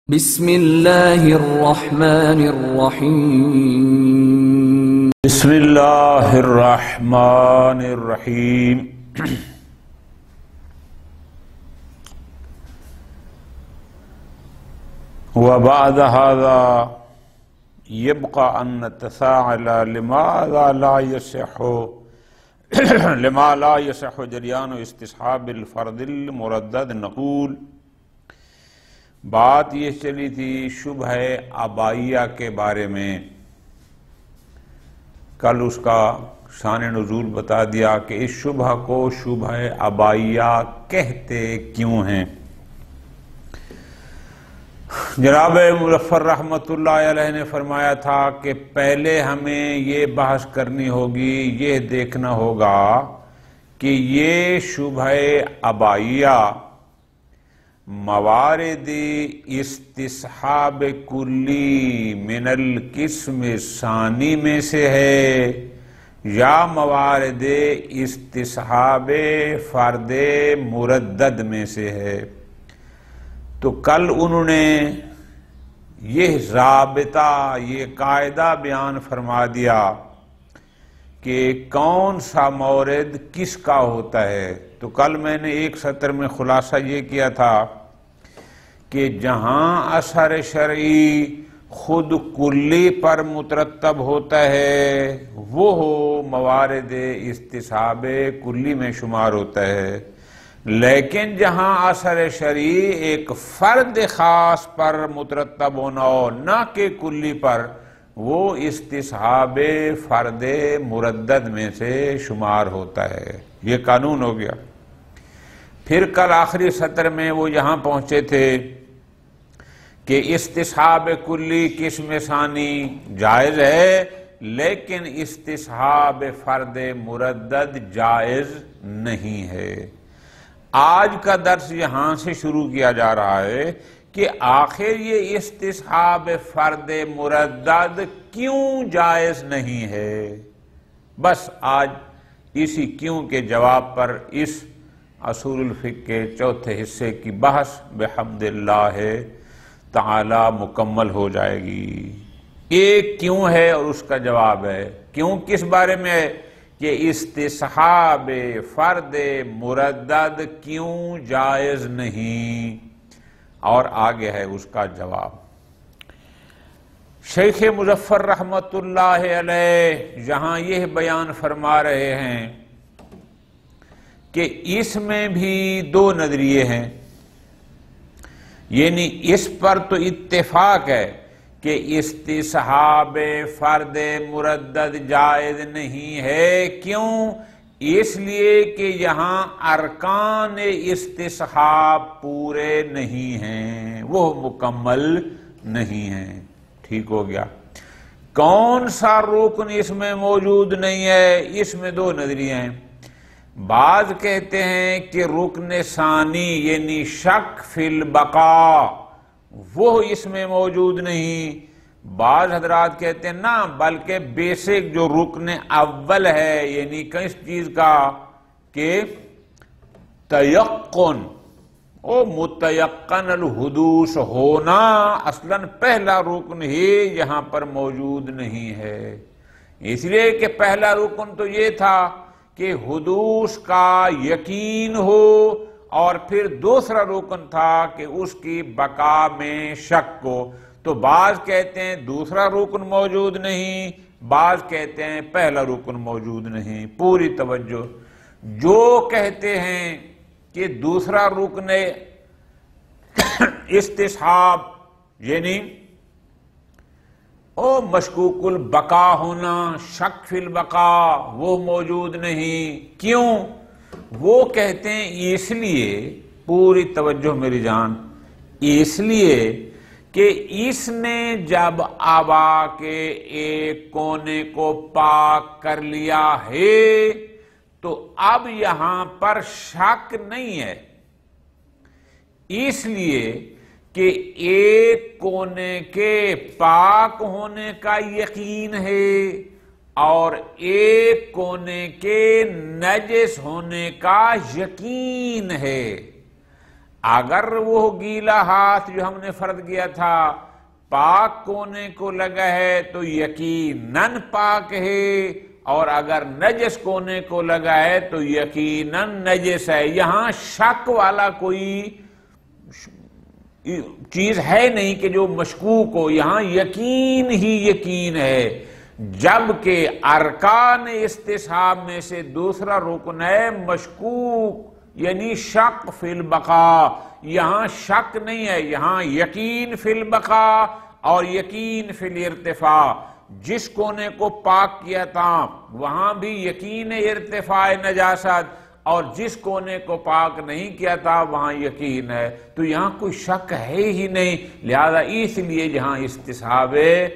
بسم اللہ الرحمن الرحیم بسم اللہ الرحمن الرحیم وبعد هذا يبقى أن نتساءل لما لا يصح جريان استصحاب الفرد المردد. نقول بات یہ چلی تھی شبہ آبائیہ کے بارے میں. کل اس کا شان نزول بتا دیا کہ اس شبہ کو شبہ آبائیہ کہتے کیوں ہیں. جناب مظفر رحمت اللہ علیہ نے فرمایا تھا کہ پہلے ہمیں یہ بحث کرنی ہوگی، یہ دیکھنا ہوگا کہ یہ شبہ آبائیہ موارد استصحاب کلی من القسم ثانی میں سے ہے یا موارد استصحاب فرد مردد میں سے ہے. تو کل انہوں نے یہ ضابطہ، یہ قاعدہ بیان فرما دیا کہ کون سا مورد کس کا ہوتا ہے. تو کل میں نے ایک سطر میں خلاصہ یہ کیا تھا کہ جہاں اثر شرعی خود کلی پر مترتب ہوتا ہے وہ موارد استصحاب کلی میں شمار ہوتا ہے، لیکن جہاں اثر شرعی ایک فرد خاص پر مترتب ہونا ہو نہ کہ کلی پر، وہ استصحاب فرد مردد میں سے شمار ہوتا ہے. یہ قانون ہو گیا. پھر کل آخری سطر میں وہ یہاں پہنچے تھے کہ استصحاب کلی قسم ثانی جائز ہے لیکن استصحاب فرد مردد جائز نہیں ہے. آج کا درس یہاں سے شروع کیا جا رہا ہے کہ آخر یہ استصحاب فرد مردد کیوں جائز نہیں ہے. بس آج اسی کیوں کے جواب پر اس اصول الفقہ کے چوتھے حصے کی بحث بحمد اللہ تعالی مکمل ہو جائے گی. ایک کیوں ہے اور اس کا جواب ہے. کیوں کس بارے میں ہے کہ استصحاب فرد مردد کیوں جائز نہیں، اور آگے ہے اس کا جواب. شیخ مظفر رحمت اللہ علیہ یہاں یہ بیان فرما رہے ہیں کہ اس میں بھی دو نظریے ہیں. یعنی اس پر تو اتفاق ہے کہ استصحاب فرد مردد جائز نہیں ہے. کیوں؟ اس لیے کہ یہاں ارکان استصحاب پورے نہیں ہیں، وہ مکمل نہیں ہیں. ٹھیک ہو گیا. کون سا رکن اس میں موجود نہیں ہے؟ اس میں دو نظریے ہیں. بعض کہتے ہیں کہ رکن ثانی یعنی شک فی البقاء وہ اس میں موجود نہیں. بعض حضرات کہتے ہیں نا، بلکہ بیسک جو رکن اول ہے یعنی کس چیز کا کہ تیقن او متیقن الحدوث ہونا، اصلاً پہلا رکن ہی یہاں پر موجود نہیں ہے. اس لیے کہ پہلا رکن تو یہ تھا کہ حدوث کا یقین ہو، اور پھر دوسرا رکن تھا کہ اس کی بقا میں شک ہو. تو بعض کہتے ہیں دوسرا رکن موجود نہیں، بعض کہتے ہیں پہلا رکن موجود نہیں. پوری توجہ. جو کہتے ہیں کہ دوسرا رکن استصحاب یعنی مشکوک البقا ہونا، شک فی البقا، وہ موجود نہیں. کیوں؟ وہ کہتے ہیں اس لیے، پوری توجہ میری جان، اس لیے کہ اس نے جب آبا کے ایک کونے کو پاک کر لیا ہے تو اب یہاں پر شک نہیں ہے. اس لیے کہ ایک کونے کے پاک ہونے کا یقین ہے اور ایک کونے کے نجس ہونے کا یقین ہے. اگر وہ گیلا ہاتھ جو ہم نے فرض کیا تھا پاک کونے کو لگا ہے تو یقیناً پاک ہے، اور اگر نجس کونے کو لگا ہے تو یقیناً نجس ہے۔ یہاں شک والا کوئی چیز ہے نہیں کہ جو مشکوک ہو، یہاں یقین ہی یقین ہے، جبکہ ارکان استصحاب میں سے دوسرا رکن ہے مشکوک، یعنی شک فی البقاء۔ یہاں شک نہیں ہے، یہاں یقین فی البقاء اور یقین فی الارتفاع۔ جس کونے کو پاک کیا تھا وہاں بھی یقین ارتفاع نجاست، اور جس کونے کو پاک نہیں کیا تھا وہاں یقین ہے، تو یہاں کوئی شک ہے ہی نہیں، لہذا اس لیے یہاں استصحاب ہے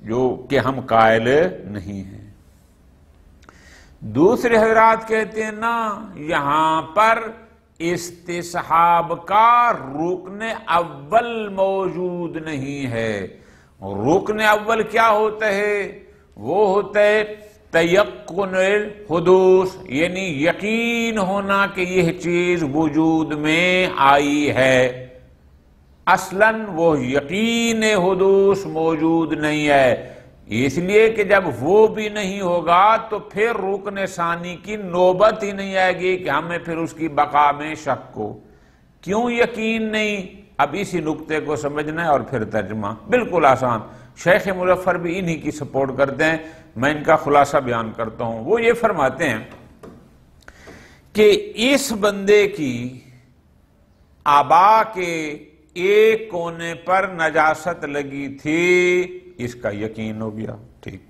جو کہ ہم قائل نہیں ہیں۔ دوسرے حضرات کہتے ہیں نا، یہاں پر استصحاب کا رکن اول موجود نہیں ہے۔ رکن اول کیا ہوتا ہے؟ وہ ہوتا ہے تیقن الحدوث، یعنی یقین ہونا کہ یہ چیز وجود میں آئی ہے۔ اصلاً وہ یقین حدوث موجود نہیں ہے، اس لیے کہ جب وہ بھی نہیں ہوگا تو پھر رکن ثانی کی نوبت ہی نہیں آئے گی کہ ہمیں پھر اس کی بقا میں شک ہو۔ کیوں یقین نہیں؟ اب اسی نقطے کو سمجھنا ہے اور پھر ترجمہ بالکل آسان۔ شیخ مظفر بھی انہی کی سپورٹ کرتے ہیں، میں ان کا خلاصہ بیان کرتا ہوں۔ وہ یہ فرماتے ہیں کہ اس بندے کی آبا کے ایک کونے پر نجاست لگی تھی، اس کا یقین ہو گیا، ٹھیک،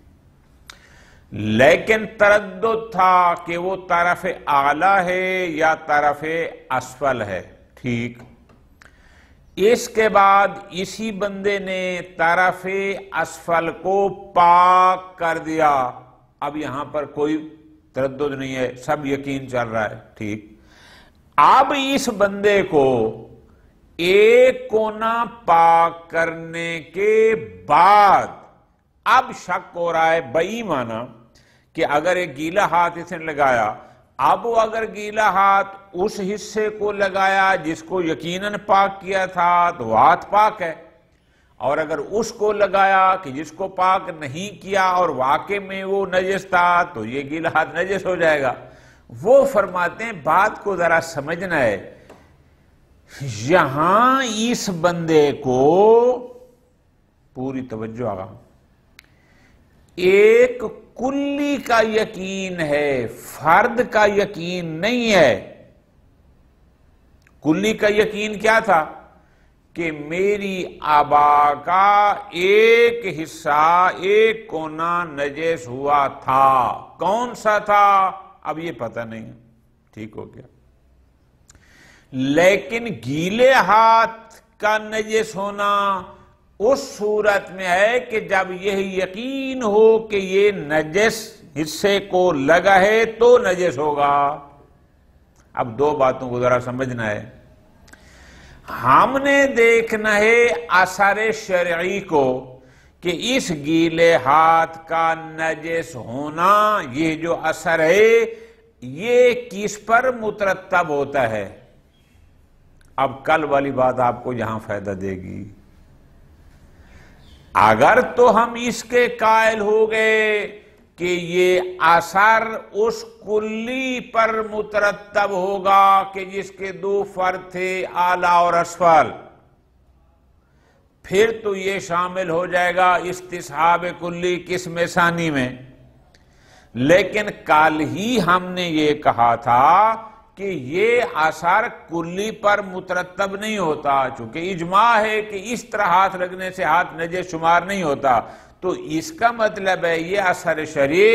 لیکن تردد تھا کہ وہ طرف اعلی ہے یا طرف اسفل ہے، ٹھیک۔ اس کے بعد اسی بندے نے طرف اسفل کو پاک کر دیا، اب یہاں پر کوئی تردد نہیں ہے، سب یقین چل رہا ہے، ٹھیک۔ اب اس بندے کو ایک کونا پاک کرنے کے بعد اب شک ہو رہا ہے، بئی مانا کہ اگر ایک گیلا ہاتھ اس نے لگایا، اب وہ اگر گیلا ہاتھ اس حصے کو لگایا جس کو یقیناً پاک کیا تھا تو وہ ہاتھ پاک ہے، اور اگر اس کو لگایا کہ جس کو پاک نہیں کیا اور واقع میں وہ نجس تھا تو یہ گیلا ہاتھ نجس ہو جائے گا۔ وہ فرماتے ہیں بات کو ذرا سمجھنا ہے، یہاں اس بندے کو پوری توجہ آگا، ایک کلی کا یقین ہے، فرد کا یقین نہیں ہے۔ کلی کا یقین کیا تھا؟ کہ میری آبا کا ایک حصہ، ایک کونا نجس ہوا تھا، کون سا تھا اب یہ پتہ نہیں، ٹھیک ہو گیا۔ لیکن گیلے ہاتھ کا نجس ہونا اس صورت میں ہے کہ جب یہ یقین ہو کہ یہ نجس حصے کو لگا ہے تو نجس ہوگا۔ اب دو باتوں کو ذرا سمجھنا ہے، ہم نے دیکھنا ہے اثر شرعی کو کہ اس گیلے ہاتھ کا نجس ہونا، یہ جو اثر ہے یہ کس پر مترتب ہوتا ہے۔ اب کل والی بات آپ کو یہاں فائدہ دے گی۔ اگر تو ہم اس کے قائل ہو گئے کہ یہ اثر اس کلی پر مترتب ہوگا کہ جس کے دو فرد تھے اعلیٰ اور اسفل، پھر تو یہ شامل ہو جائے گا استصحاب کلی قسم ثانی میں۔ لیکن کل ہی ہم نے یہ کہا تھا کہ یہ اثر کلی پر مترتب نہیں ہوتا، چونکہ اجماع ہے کہ اس طرح ہاتھ لگنے سے ہاتھ نجس شمار نہیں ہوتا، تو اس کا مطلب ہے یہ اثر شرعی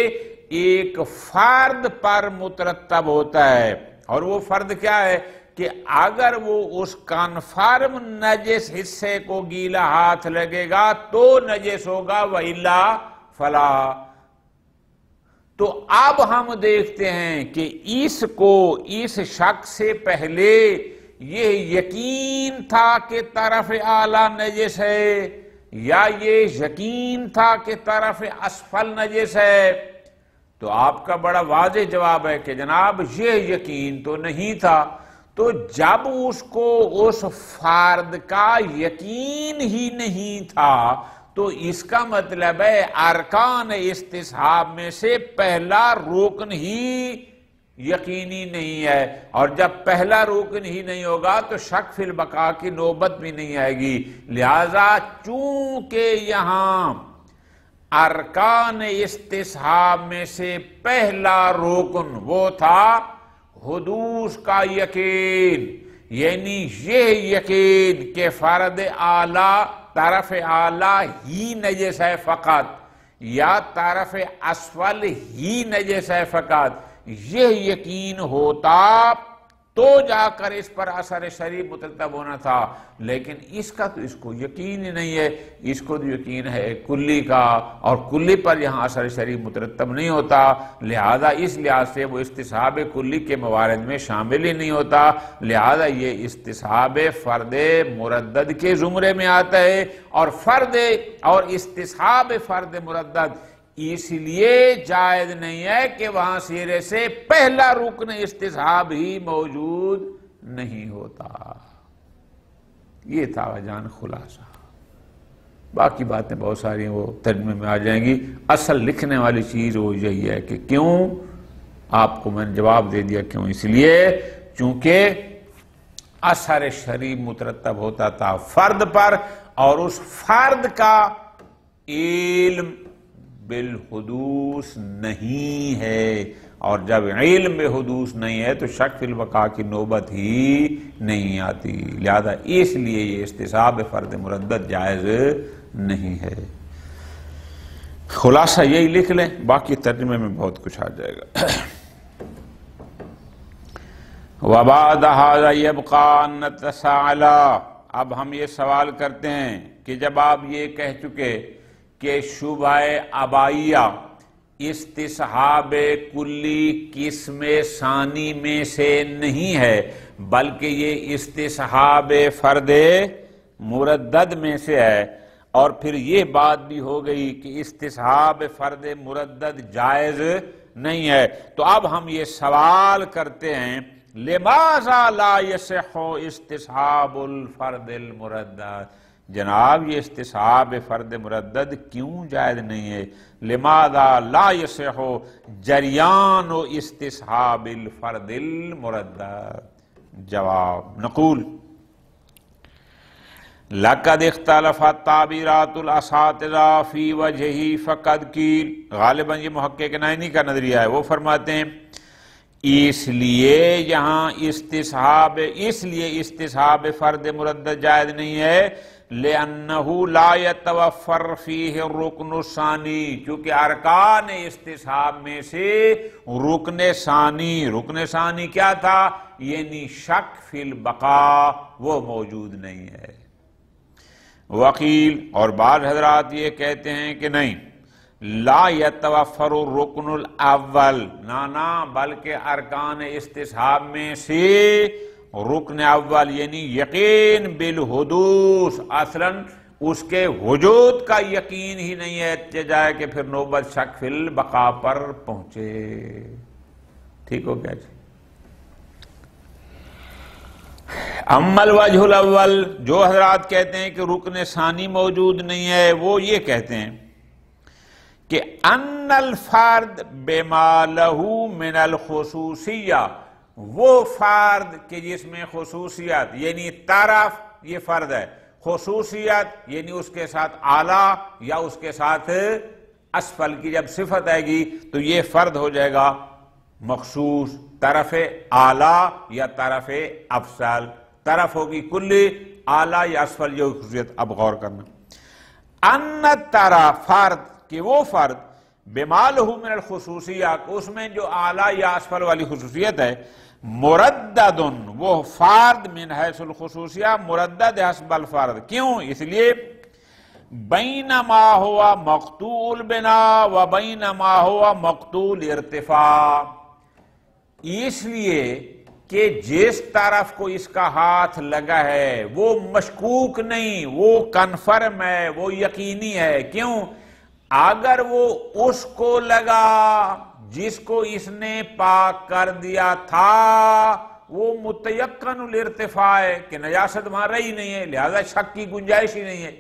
ایک فرد پر مترتب ہوتا ہے، اور وہ فرد کیا ہے کہ اگر وہ اس کنفرم نجس حصے کو گیلا ہاتھ لگے گا تو نجس ہوگا، وَإِلَّا فَلَا۔ تو اب ہم دیکھتے ہیں کہ اس کو اس شک سے پہلے یہ یقین تھا کہ طرف اعلیٰ نجس ہے یا یہ یقین تھا کہ طرف اسفل نجس ہے، تو آپ کا بڑا واضح جواب ہے کہ جناب یہ یقین تو نہیں تھا۔ تو جب اس کو اس فرد کا یقین ہی نہیں تھا تو اس کا مطلب ہے ارکان استصحاب میں سے پہلا رکن ہی یقینی نہیں ہے، اور جب پہلا رکن ہی نہیں ہوگا تو شک فی البقاء کی نوبت بھی نہیں آئے گی۔ لہذا چونکہ یہاں ارکان استصحاب میں سے پہلا رکن وہ تھا حدوث کا یقین، یعنی یہ یقین کہ فرد اعلی طرف اعلی ہی نجس ہے فقط یا طرف اسفل ہی نجس ہے فقط، یہ یقین ہوتا تو جا کر اس پر اثر شرعی مترتب ہونا تھا، لیکن اس کا تو اس کو یقین ہی نہیں ہے، اس کو تو یقین ہے کلی کا، اور کلی پر یہاں اثر شرعی مترتب نہیں ہوتا، لہذا اس لحاظ سے وہ استصحاب کلی کے موارد میں شامل ہی نہیں ہوتا، لہذا یہ استصحاب فرد مردد کے زمرے میں آتا ہے، اور استصحاب فرد مردد اس لیے جائز نہیں ہے کہ وہاں سرے سے پہلا رکن استصحاب ہی موجود نہیں ہوتا۔ یہ تھا جان خلاصہ، باقی باتیں بہت ساری ہیں وہ ترجمے میں آ جائیں گی، اصل لکھنے والی چیز وہ یہی ہے کہ کیوں، آپ کو میں نے جواب دے دیا کیوں، اس لیے چونکہ اثر شرعی مترتب ہوتا تھا فرد پر، اور اس فرد کا علم بالحدوث نہیں ہے، اور جب علم بالحدوث نہیں ہے تو شک فی البقاء کی نوبت ہی نہیں آتی، لہذا اس لیے یہ استصحاب فرد مردد جائز نہیں ہے۔ خلاصہ یہی لکھ لیں، باقی ترجمے میں بہت کچھ آ جائے گا۔ وَبَعْدَ هَذَا يَبْقَى أَن نَتَسَاءَلَ، اب ہم یہ سوال کرتے ہیں کہ جب آپ یہ کہہ چکے کہ شبہ ابائیہ استصحاب کلی قسم ثانی میں سے نہیں ہے بلکہ یہ استصحاب فرد مردد میں سے ہے، اور پھر یہ بات بھی ہو گئی کہ استصحاب فرد مردد جائز نہیں ہے، تو اب ہم یہ سوال کرتے ہیں لماذا لا یصح استصحاب الفرد المردد، جناب یہ استصحاب فرد مردد کیوں جائز نہیں ہے؟ لماذا لا یصح جریان و استصحاب الفرد المردد؟ جواب، نقول لقد اختلفت تعبیرات الاساتذہ فی وجہہ فقد قیل، غالباً یہ محقق نائینی کا نظریہ ہے، وہ فرماتے ہیں اس لیے یہاں استصحاب فرد مردد جائز نہیں ہے، لِأَنَّهُ لَا يَتَوَفَّرْ فِيهِ الرُّكْنُ الثَّانِي، کیونکہ ارکان استصحاب میں سے رکن ثانی کیا تھا؟ یعنی شک فی البقاء، وہ موجود نہیں ہے۔ وقیل، اور بعض حضرات یہ کہتے ہیں کہ نہیں، لا یتوفر الرکن الاول، نانا بلکہ ارکان استصحاب میں سے رکن اول یعنی یقین بالحدوث، اصلاً اس کے وجود کا یقین ہی نہیں ہے جائے کہ پھر نوبت شک فی البقاء پر پہنچے۔ ٹھیک ہو گیا جی؟ اما الوجہ الاول، جو حضرات کہتے ہیں کہ رکن ثانی موجود نہیں ہے، وہ یہ کہتے ہیں کہ ان الفرد بما لہ من الخصوصیہ، وہ فرد کہ جس میں خصوصیت یعنی طرف، یہ فرد ہے، خصوصیت یعنی اس کے ساتھ اعلیٰ یا اس کے ساتھ اسفل کی جب صفت آئے گی تو یہ فرد ہو جائے گا مخصوص، طرف اعلیٰ یا طرف افضل، طرف ہوگی کلی، اعلیٰ یا اسفل، یہ خصوصیت۔ اب غور کرنا، ان طرف فرد کہ وہ فرد بما لہ من الخصوصیہ، اس میں جو اعلیٰ یا اسفل والی خصوصیت ہے، مردد، وہ فرد من حیث الخصوصیہ مردد حسب الفرد، کیوں؟ اس لیے بینما ہوا مقطوع البنا و بینما ہوا مقطوع الارتفاع، اس لیے کہ جس طرف کو اس کا ہاتھ لگا ہے وہ مشکوک نہیں، وہ کنفرم ہے، وہ یقینی ہے۔ کیوں؟ اگر وہ اس کو لگا جس کو اس نے پاک کر دیا تھا وہ متیقن الارتفاع ہے کہ نجاست وہاں رہی نہیں ہے، لہذا شک کی گنجائش ہی نہیں ہے،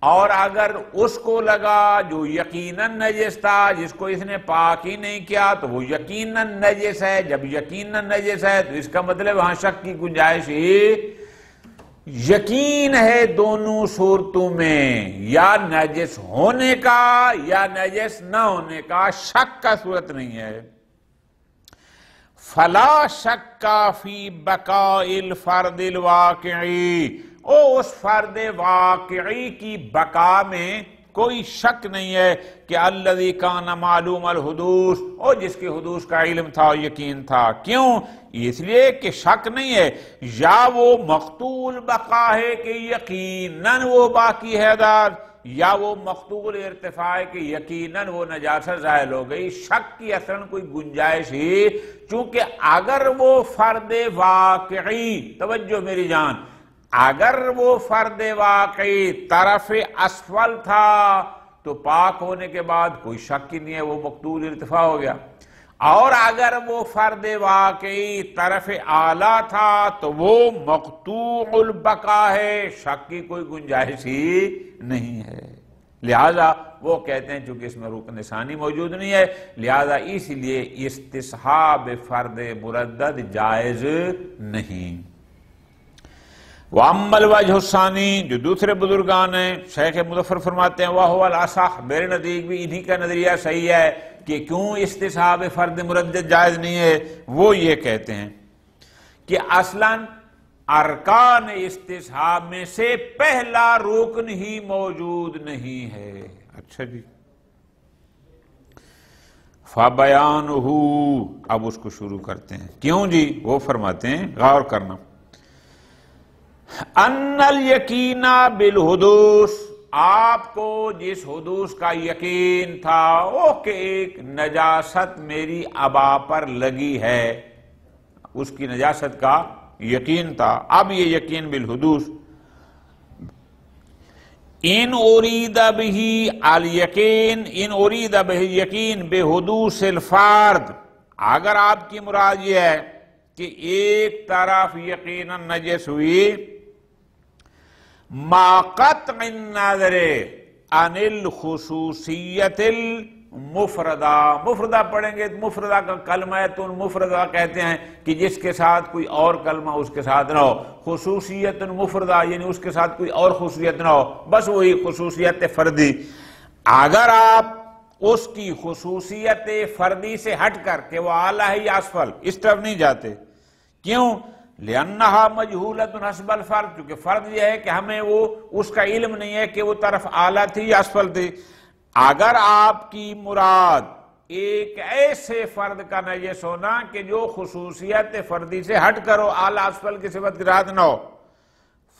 اور اگر اس کو لگا جو یقیناً نجس تھا، جس کو اس نے پاک ہی نہیں کیا، تو وہ یقیناً نجس ہے، جب یقیناً نجس ہے تو اس کا مطلب وہاں شک کی گنجائش ہی یقین ہے دونوں صورتوں میں، یا نجس ہونے کا یا نجس نہ ہونے کا، شک کا صورت نہیں ہے۔ فلا شک فی بقاء الفرد الواقعی، اس فرد واقعی کی بقا میں کوئی شک نہیں ہے کہ الذی کان معلوم الحدوث، اور جس کے حدوث کا علم تھا، یقین تھا۔ کیوں؟ اس لیے کہ شک نہیں ہے، یا وہ مقتول بقا ہے کہ یقیناً وہ باقی ہے دار، یا وہ مقتول ارتفاع ہے کہ یقیناً وہ نجاست ظاہر ہو گئی۔ شک کی اصلاً کوئی گنجائش ہی، چونکہ اگر وہ فرد واقعی، توجہ میری جان، اگر وہ فرد واقعی طرف اسفل تھا تو پاک ہونے کے بعد کوئی شک ہی نہیں ہے، وہ مقتول ارتفاع ہو گیا، اور اگر وہ فرد واقعی طرف اعلیٰ تھا تو وہ مقطوع البقا ہے، شک کی کوئی گنجائش ہی نہیں ہے۔ لہذا وہ کہتے ہیں چونکہ اس میں رکن ثانی موجود نہیں ہے، لہذا اس لیے استصحاب فرد مردد جائز نہیں۔ وَأَمَّا الْوَجْهُ الثَّانِي، جو دوسرے بزرگان ہیں، شیخ مظفر فرماتے ہیں وَهُوَ الْأَصَحُّ، میرے نزدیک بھی انہی کا نظریہ صحیح ہے کہ کیوں استصحاب فرد مردد جائز نہیں ہے۔ وہ یہ کہتے ہیں کہ اصلاً ارکان استصحاب میں سے پہلا رکن ہی موجود نہیں ہے۔ اچھا جی، فَبَيَانُهُ، اب اس کو شروع کرتے ہیں۔ کیوں جی؟ وہ فرماتے ہیں، غور کرنا، ان الیقین بالحدوث، آپ کو جس حدوث کا یقین تھا وہ کہ ایک نجاست میری ابا پر لگی ہے، اس کی نجاست کا یقین تھا، اب یہ یقین بالحدوث، ان ارید بہ الیقین، ان ارید بہ یقین بحدوث الفرد، اگر آپ کی مراد یہ ہے کہ ایک طرف یقیناً نجس ہوئی، ما قطع النظر عن الخصوصیت المفردہ، مفردہ پڑھیں گے، مفردہ کا کلمہ ہے تو مفردہ کہتے ہیں کہ جس کے ساتھ کوئی اور کلمہ اس کے ساتھ نہ ہو، خصوصیت مفردہ یعنی اس کے ساتھ کوئی اور خصوصیت نہ ہو، بس وہی خصوصیت فردی۔ اگر آپ اس کی خصوصیت فردی سے ہٹ کر کہ وہ اعلیٰ ہے یا اسفل، اس طرف نہیں جاتے، کیوں؟ لِأَنَّهَا مَجْهُولَةٌ حَسْبَ الْفَرْدِ، کیونکہ فرض یہ ہے کہ ہمیں وہ اس کا علم نہیں ہے کہ وہ طرف اعلیٰ تھی یا اسفل تھی۔ اگر آپ کی مراد ایک ایسے فرد کا نجس ہونا کہ جو خصوصیت فردی سے ہٹ کرو، اعلیٰ اسفل کی صفت کی رعایت نہ ہو،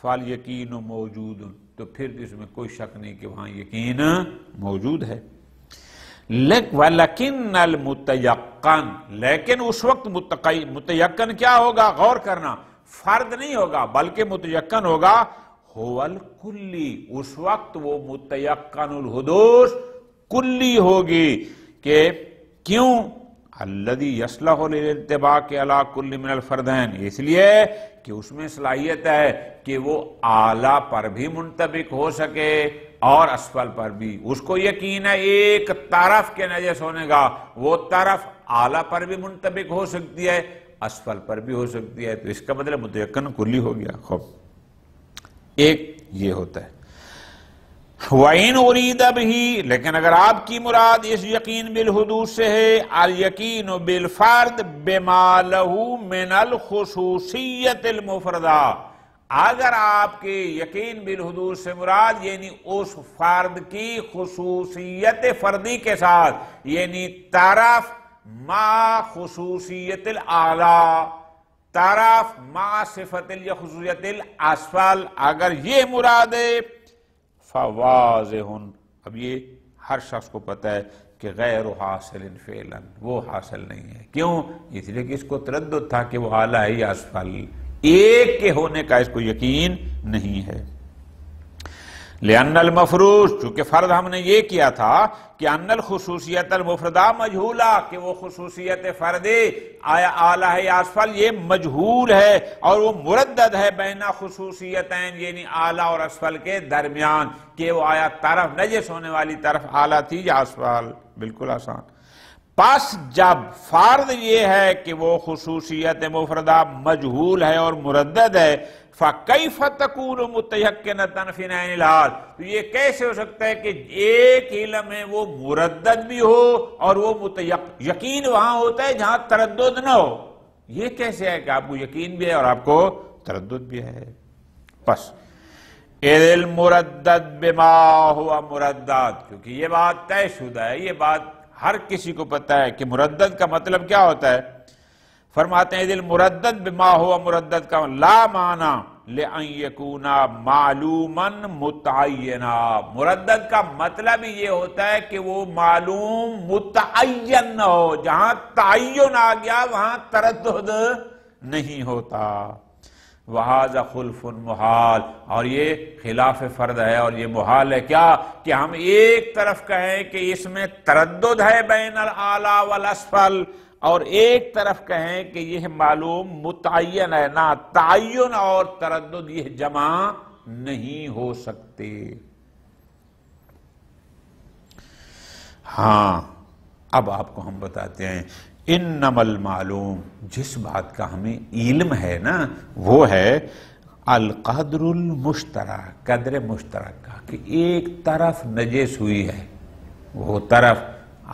فَالْيَقِينُ مَوْجُودٌ، تو پھر اس میں کوئی شک نہیں کہ وہاں یقین موجود ہے۔ وَلَكِنَّ الْمُتَيَقَّنَ، لیکن اس وقت متیقن کیا ہوگا؟ غور کرنا، فرد نہیں ہوگا بلکہ متیقن ہوگا، هو الکلی، اس وقت وہ متیقن الحدوث کلی ہوگی، کہ کیوں؟ الذی یصلح للانطباق علی کل من الفردین، اس لیے کہ اس میں صلاحیت ہے کہ وہ اعلیٰ پر بھی منطبق ہو سکے اور اسفل پر بھی۔ اس کو یقین ہے ایک طرف کے نجس ہونے کا، وہ طرف اعلیٰ پر بھی منطبق ہو سکتی ہے، اسفل پر بھی ہو سکتی ہے، تو اس کا مطلب متیقن کلی ہو گیا۔ خوب، ایک یہ ہوتا ہے۔ وَإِنْ أُرِيدَ بِهِ، لیکن اگر آپ کی مراد اس یقین بالحدوث سے ہے، الْيَقِينُ بِالْفَرْدِ بِمَا لَهُ مِنَ الْخُصُوصِيَّةِ الْمُفْرَدَةِ، اگر آپ کے یقین بالحدوث سے مراد یعنی اس فرد کی خصوصیت فردی کے ساتھ، یعنی طرف ما خصوصیت الاعلیٰ، طرف ما صفت یا خصوصیت الاسفل، اگر یہ مراد ہے، فواضح، اب یہ ہر شخص کو پتہ ہے کہ غیر حاصل فعلا، وہ حاصل نہیں ہے۔ کیوں؟ اس لیے کہ اس کو تردد تھا کہ وہ اعلیٰ ہے یا اسفل، ایک کے ہونے کا اس کو یقین نہیں ہے۔ لأن المفروض، چونکہ فرض ہم نے یہ کیا تھا کہ ان الخصوصیت المفردہ مجہولہ، کہ وہ خصوصیت فردی آیا اعلیٰ ہے یا اسفل یہ مجہول ہے، اور وہ مردد ہے بین خصوصیتین یعنی اعلیٰ اور اسفل کے درمیان، کہ وہ آیا طرف نجس ہونے والی طرف اعلیٰ تھی یا اسفل. بالکل آسان. پس جب فرض یہ ہے کہ وہ خصوصیت مفردہ مجہول ہے اور مردد ہے، فَكَيْفَ تَكُونُ مُتَيَقِّنَةً فِي نَعْنِ الْحَالِ، تو یہ کیسے ہو سکتا ہے کہ ایک علم میں وہ مردد بھی ہو اور وہ یقین وہاں ہوتا ہے جہاں تردد نہ ہو؟ یہ کیسے ہے کہ آپ کو یقین بھی ہے اور آپ کو تردد بھی ہے؟ پس اِذِ الْمُرَدَّدْ بِمَا هُوَ مُرَدَّدْ، کیونکہ یہ بات طے شدہ ہے، یہ بات ہر کسی کو پتہ ہے کہ مردد کا مطلب کیا ہوتا ہے. فرماتے ہیں دل مردد بما ہوا مردد کا لا معنی لأن یکونا معلوما متعینا، مردد کا مطلب یہ ہوتا ہے کہ وہ معلوم متعین نہ ہو، جہاں تعین آ گیا وہاں تردد نہیں ہوتا. وَهَذَا خُلْفٌ محال، اور یہ خلاف فرد ہے اور یہ محال ہے. کیا کہ ہم ایک طرف کہیں کہ اس میں تردد ہے بین الاعلیٰ والاسفل، اور ایک طرف کہیں کہ یہ معلوم متعین ہے، نہ تعین اور تردد یہ جمع نہیں ہو سکتے. ہاں اب آپ کو ہم بتاتے ہیں انما المعلوم، جس بات کا ہمیں علم ہے نا وہ ہے القدر المشترک، قدر مشترک کا، کہ ایک طرف نجس ہوئی ہے، وہ طرف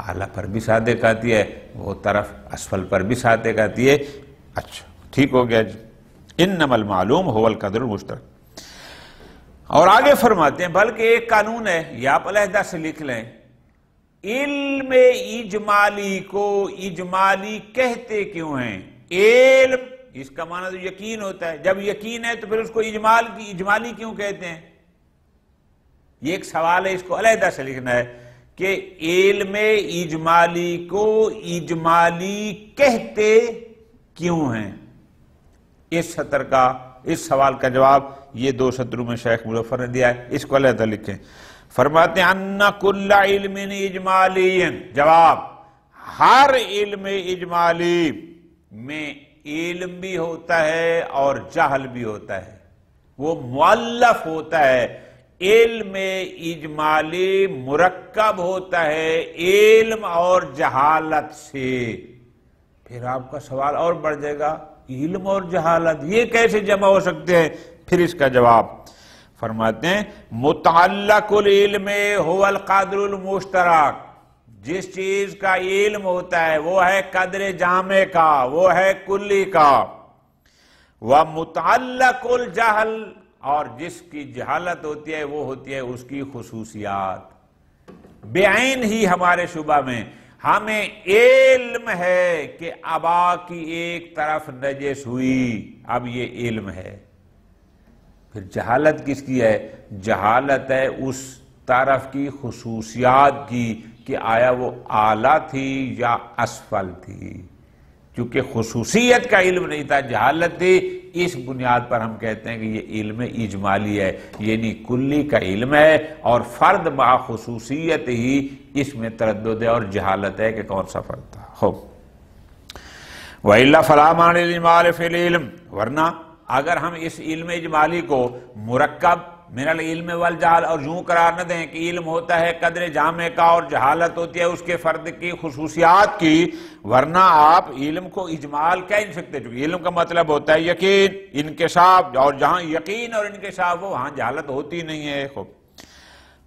اعلیٰ پر بھی صادق آتی ہے، وہ طرف اسفل پر بھی صادق آتی ہے. اچھا ٹھیک ہو گیا جی. انما المعلوم هو القدر المشترک. اور آگے فرماتے ہیں بلکہ ایک قانون ہے، یہ آپ علیحدہ سے لکھ لیں، علم اجمالی کو اجمالی کہتے کیوں ہیں؟ علم اس کا معنی تو یقین ہوتا ہے، جب یقین ہے تو پھر اس کو اجمالی کیوں کہتے ہیں؟ یہ ایک سوال ہے، اس کو علیحدہ سے لکھنا ہے کہ علم اجمالی کو اجمالی کہتے کیوں ہیں. اس سطر کا، اس سوال کا جواب یہ 2 سطروں میں شیخ مظفر نے دیا ہے، اس کو علیحدہ لکھیں. فرماتے ہیں ان کل علم اجمالی، جواب ہر علم اجمالی میں علم بھی ہوتا ہے اور جہل بھی ہوتا ہے، وہ مؤلف ہوتا ہے. علم اجمالی مرکب ہوتا ہے علم اور جہالت سے. پھر آپ کا سوال اور بڑھ جائے گا، علم اور جہالت یہ کیسے جمع ہو سکتے ہیں؟ پھر اس کا جواب فرماتے ہیں متعلق العلم هو القدر المشترک، جس چیز کا علم ہوتا ہے وہ ہے قدر جامع کا، وہ ہے کلی کا. ومتعلق الجہل، اور جس کی جہالت ہوتی ہے وہ ہوتی ہے اس کی خصوصیات. بعین ہی ہمارے شعبہ میں ہمیں علم ہے کہ ابا کی ایک طرف نجس ہوئی، اب یہ علم ہے. پھر جہالت کس کی ہے؟ جہالت ہے اس طرف کی خصوصیات کی کہ آیا وہ اعلیٰ تھی یا اسفل تھی. چونکہ خصوصیت کا علم نہیں تھا، جہالت تھی، اس بنیاد پر ہم کہتے ہیں کہ یہ علم اجمالی ہے، یعنی کلی کا علم ہے اور فرد مع خصوصیت ہی اس میں تردد ہے اور جہالت ہے کہ کون سا فرد تھا. وَإِلَّا فَلَا مَعْنَ لِلْإِجْمَالِ فِي الْعِلْمِ، ورنہ اگر ہم اس علم اجمالی کو مرکب من العلم والجہل اور یوں قرار نہ دیں کہ علم ہوتا ہے قدر جامع کا اور جہالت ہوتی ہے اس کے فرد کی خصوصیات کی، ورنہ آپ علم کو اجمال کہہ نہیں سکتے، کیونکہ علم کا مطلب ہوتا ہے یقین، انکشاف، اور جہاں یقین اور انکشاف ہو وہاں جہالت ہوتی نہیں ہے. خوب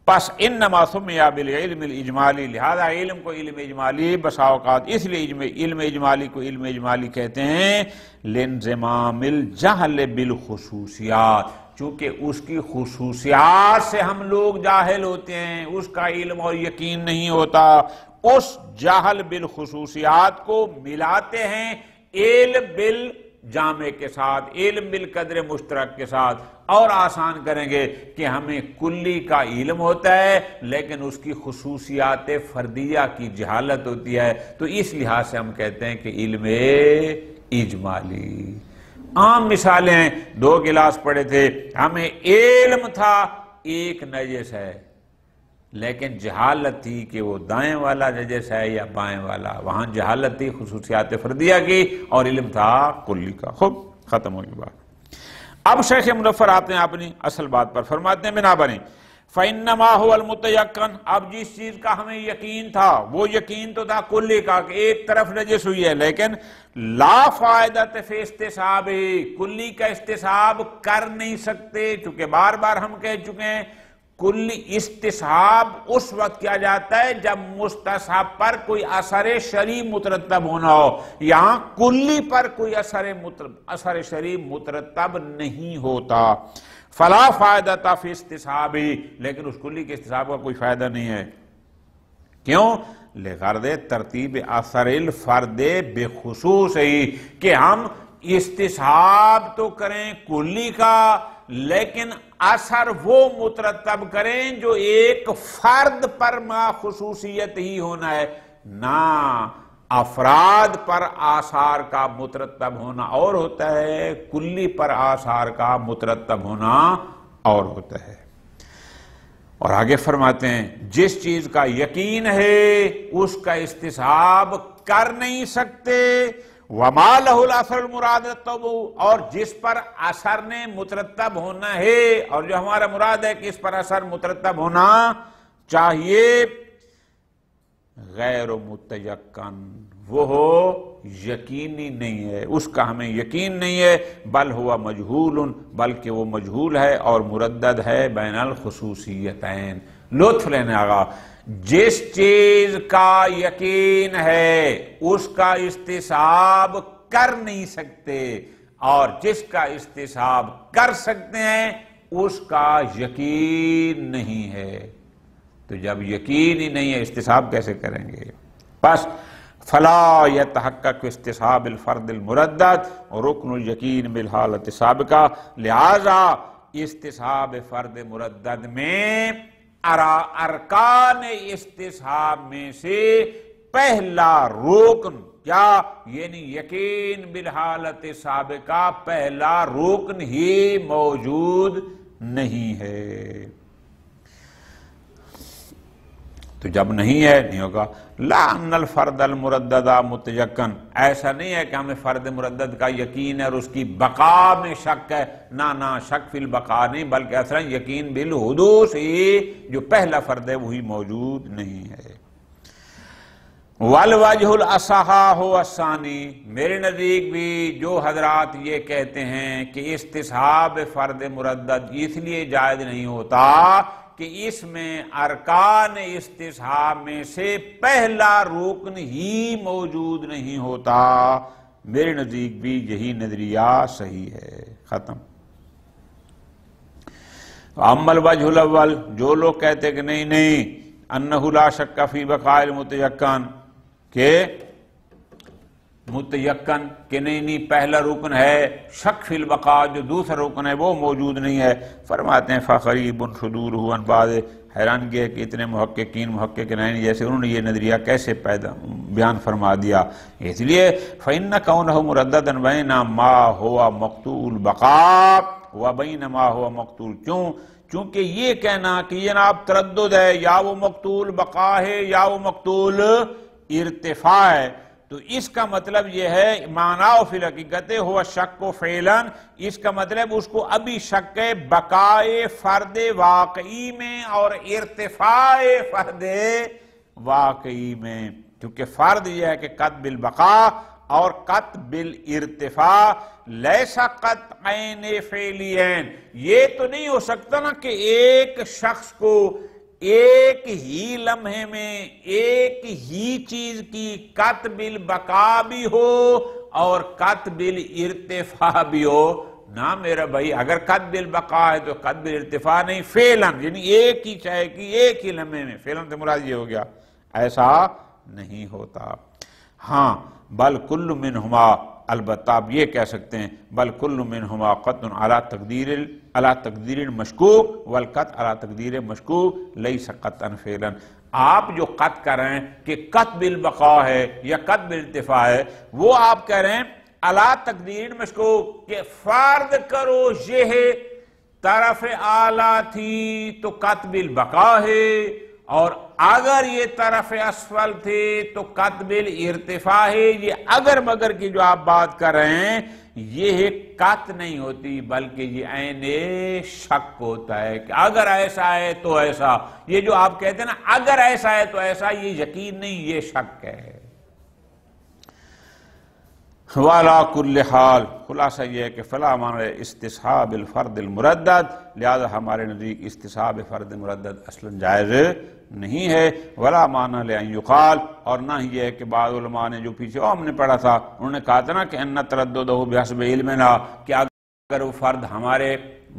پس انما سمی بالعلم الاجمالی، لہذا علم کو علم اجمالی بسا اوقات اس لیے علم اجمالی کو علم اجمالی کہتے ہیں لانضمام الجہل بالخصوصیات، چونکہ اس کی خصوصیات سے ہم لوگ جاہل ہوتے ہیں، اس کا علم اور یقین نہیں ہوتا. اس جہل بالخصوصیات کو ملاتے ہیں علم بالجامع کے ساتھ، علم بالقدر مشترک کے ساتھ، اور آسان کریں گے کہ ہمیں کلی کا علم ہوتا ہے لیکن اس کی خصوصیات فردیہ کی جہالت ہوتی ہے، تو اس لحاظ سے ہم کہتے ہیں کہ علم اجمالی. عام مثالیں 2 گلاس پڑے تھے، ہمیں علم تھا ایک نجس ہے، لیکن جہالت تھی کہ وہ دائیں والا نجس ہے یا بائیں والا، وہاں جہالت تھی خصوصیات فردیہ کی، اور علم تھا کلی کا۔ خوب ختم ہوئی بات۔ اب شیخ مظفر آپ نے اپنی اصل بات پر فرماتے ہیں بنا بنی فَإِنَّمَا هُوَ الْمُتَيَقَّنُ، اب جس چیز کا ہمیں یقین تھا وہ یقین تو تھا کلی کا کہ ایک طرف نجس ہوئی ہے، لیکن لا فائدۃ فی استصحاب، کلی کا استصحاب کر نہیں سکتے، چونکہ بار بار ہم کہہ چکے ہیں کلی استصحاب اس وقت کیا جاتا ہے جب مستصحب پر کوئی اثر شرعی مترتب ہونا ہو، یہاں کلی پر کوئی اثر شرعی مترتب نہیں ہوتا۔ فلا فائدۃ فی استصحاب، لیکن اس کلی کے استصحاب کا کوئی فائدہ نہیں ہے، کیوں؟ لغرض ترتیب اثر الفرد بخصوص ہی، کہ ہم استصحاب تو کریں کلی کا لیکن اثر وہ مترتب کریں جو ایک فرد پر ما خصوصیت ہی ہونا ہے، نہ افراد پر آثار کا مترتب ہونا اور ہوتا ہے، کلی پر آثار کا مترتب ہونا اور ہوتا ہے۔ اور آگے فرماتے ہیں جس چیز کا یقین ہے اس کا استصحاب کر نہیں سکتے، وَمَا لَهُ الْأَثَرُ الْمُرَادَةُ، اور جس پر اثر نے مترتب ہونا ہے، اور جو ہمارا مراد ہے کہ اس پر اثر مترتب ہونا چاہیے، غیر متیقن، وہ ہو یقینی نہیں ہے، اس کا ہمیں یقین نہیں ہے، بل ہوا مجہول، بلکہ وہ مجہول ہے اور مردد ہے بین الخصوصیتین۔ لطف لینے آگا، جس چیز کا یقین ہے اس کا استصحاب کر نہیں سکتے، اور جس کا استصحاب کر سکتے ہیں اس کا یقین نہیں ہے، تو جب یقین ہی نہیں ہے استصحاب کیسے کریں گے؟ بس فلا يتحقق استصحاب الفرد المردد رکن الیقین بالحالت سابقہ، لہذا استصحاب فرد مردد میں ارکان استصحاب میں سے پہلا رکن کیا؟ یعنی یقین بالحالت سابقہ، پہلا رکن ہی موجود نہیں ہے۔ تو جب نہیں ہے نہیں ہوگا۔ لا ان الفرد المردد متیقن، ایسا نہیں ہے کہ ہمیں فرد مردد کا یقین ہے اور اس کی بقا میں شک ہے، نہ شک فی البقا نہیں، بلکہ اصلا یقین بالحدوث ہی، جو پہلا فرد ہے وہی موجود نہیں ہے۔ والوجہ الاصح هو الثانی، میرے نزدیک بھی جو حضرات یہ کہتے ہیں کہ استصحاب فرد مردد اس لیے جائز نہیں ہوتا کہ اس میں ارکان استصحاب میں سے پہلا رکن ہی موجود نہیں ہوتا، میرے نزدیک بھی یہی نظریہ صحیح ہے۔ ختم۔ اما الوجہ الاول، جو لوگ کہتے کہ نہیں انہ لا شک فی بقاء المتیقن، کہ متیقن کہ نہیں پہلا رکن ہے، شک فی البقاء جو دوسرا رکن ہے وہ موجود نہیں ہے، فرماتے ہیں فقریب صدورہ عن بعض، حیرانگی ہے کہ اتنے محقق نہیں جیسے انہوں نے یہ نظریہ کیسے بیان فرما دیا، اس لیے فإن کونہ مرددا بین ما ہوا مقطوع البقاء و بین ما ہوا مقطوع، چونکہ یہ کہنا کہ جناب تردد ہے، یا وہ مقطوع البقاء ہے یا وہ مقطوع ارتفاع ہے، تو اس کا مطلب یہ ہے معنی فی الحقیقت ہوا شک و فعلاً، اس کا مطلب اس کو ابھی شک ہے بقائے فرد واقعی میں اور ارتفاع فرد واقعی میں، کیونکہ فرد یہ ہے کہ قط بالبقاء اور قط بالارتفاع، لیسا قطعین فعلیین، یہ تو نہیں ہو سکتا نا کہ ایک شخص کو ایک ہی لمحے میں ایک ہی چیز کی قط بالبقاء بھی ہو اور قط بالارتفاع بھی ہو، نا میرا بھائی، اگر قط بالبقاء ہے تو قط بالارتفاع نہیں، فعلاً یعنی ایک ہی چاہے کہ ایک ہی لمحے میں، فعلاً سے مراد یہ ہو گیا، ایسا نہیں ہوتا۔ ہاں بل کل منہما، البتہ آپ یہ کہہ سکتے ہیں بل کل منہما قطع علی تقدیر مشکوک والقطع علی تقدیر مشکوک لیس قطعا فعلا، آپ جو قطع کر رہے ہیں کہ قطع بالبقاء ہے یا قطع بالارتفاع ہے، وہ آپ کہہ رہے ہیں علی تقدیر مشکوک، کہ فرض کرو یہ ہے طرف اعلیٰ تھی تو قطب البقا ہے، اور اگر یہ طرف اسفل تھے تو قطب الارتفاع ہے۔ یہ اگر مگر کی جو آپ بات کر رہے ہیں یہ قط نہیں ہوتی، بلکہ یہ عین شک ہوتا ہے کہ اگر ایسا ہے تو ایسا۔ یہ جو آپ کہتے ہیں نا اگر ایسا ہے تو ایسا، یہ یقین نہیں، یہ شک ہے۔ وَعَلَىٰ كُلِّ حال، خلاصہ یہ ہے کہ فلا معنی استصحاب الفرد المردد، لہذا ہمارے نزدیک استصحاب فرد مردد اصلا جائز نہیں ہے۔ ولا معنی لأن یقال، اور نہ ہی یہ ہے کہ بعض علماء نے جو پیچھے ہم نے پڑھا تھا انہوں نے کہا تھا نا کہ ان ترددہ بحسب علمنا، کہ اگر وہ فرد ہمارے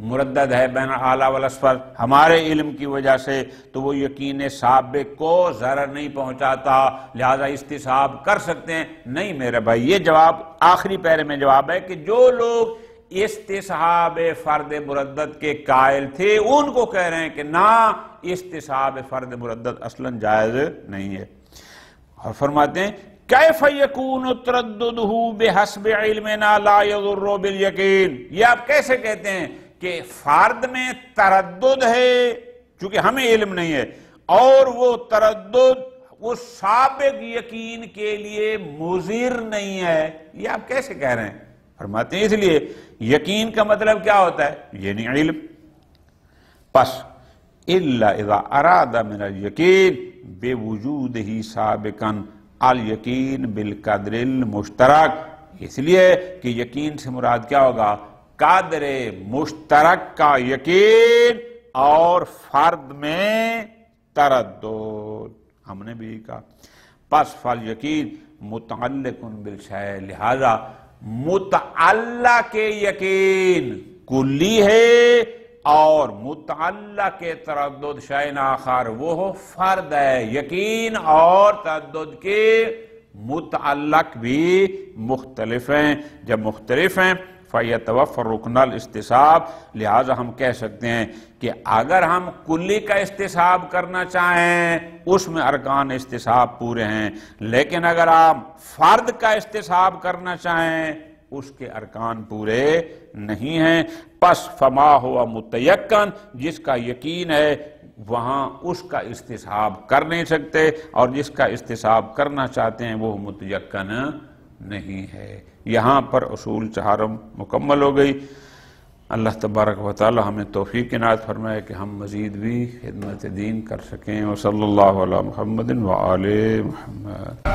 مردد ہے بین اعلیٰ والاسفل ہمارے علم کی وجہ سے تو وہ یقین سابق کو ضرر نہیں پہنچاتا، لہذا استصحاب کر سکتے ہیں۔ نہیں میرے بھائی، یہ جواب آخری پیرے میں جواب ہے کہ جو لوگ استصحاب فرد مردد کے قائل تھے ان کو کہہ رہے ہیں کہ نہ، استصحاب فرد مردد اصلا جائز نہیں ہے۔ اور فرماتے ہیں کیف یکون ترددہ بحسب علمنا لا یضر بالیقین، یہ آپ کیسے کہتے ہیں کہ فرد میں تردد ہے چونکہ ہمیں علم نہیں ہے، اور وہ تردد وہ سابق یقین کے لیے مضر نہیں ہے، یہ آپ کیسے کہہ رہے ہیں؟ فرماتے ہیں اس لیے یقین کا مطلب کیا ہوتا ہے؟ یعنی علم۔ پس الا اذا اراد من الیقین بوجودہ سابقا الیقین بالقدر المشترک، اس لیے کہ یقین سے مراد کیا ہوگا؟ قدر مشترک کا یقین اور فرد میں تردد، ہم نے بھی کہا۔ پس فالیقین متعلق بالشیء، لہذا متعلق یقین کلی ہے اور متعلق تردد شیء آخر وہ فرد ہے۔ یقین اور تردد کے متعلق بھی مختلف ہیں، جب مختلف ہیں فَيَتَوَفَّرْ رُكْنَ الْاسْتِصْحَابِ، لہٰذا ہم کہہ سکتے ہیں کہ اگر ہم کلی کا استصحاب کرنا چاہیں اس میں ارکان استصحاب پورے ہیں، لیکن اگر آپ فرد کا استصحاب کرنا چاہیں اس کے ارکان پورے نہیں ہیں۔ پس فما ہوا متیقن، جس کا یقین ہے وہاں اس کا استصحاب کر نہیں سکتے، اور جس کا استصحاب کرنا چاہتے ہیں وہ متیقن نہیں ہے۔ یہاں پر اصول چہارم مکمل ہو گئی۔ اللہ تبارک و تعالی ہمیں توفیق عنایت فرمائے کہ ہم مزید بھی خدمت دین کر سکیں۔ وصلی اللہ علی محمد وآل محمد۔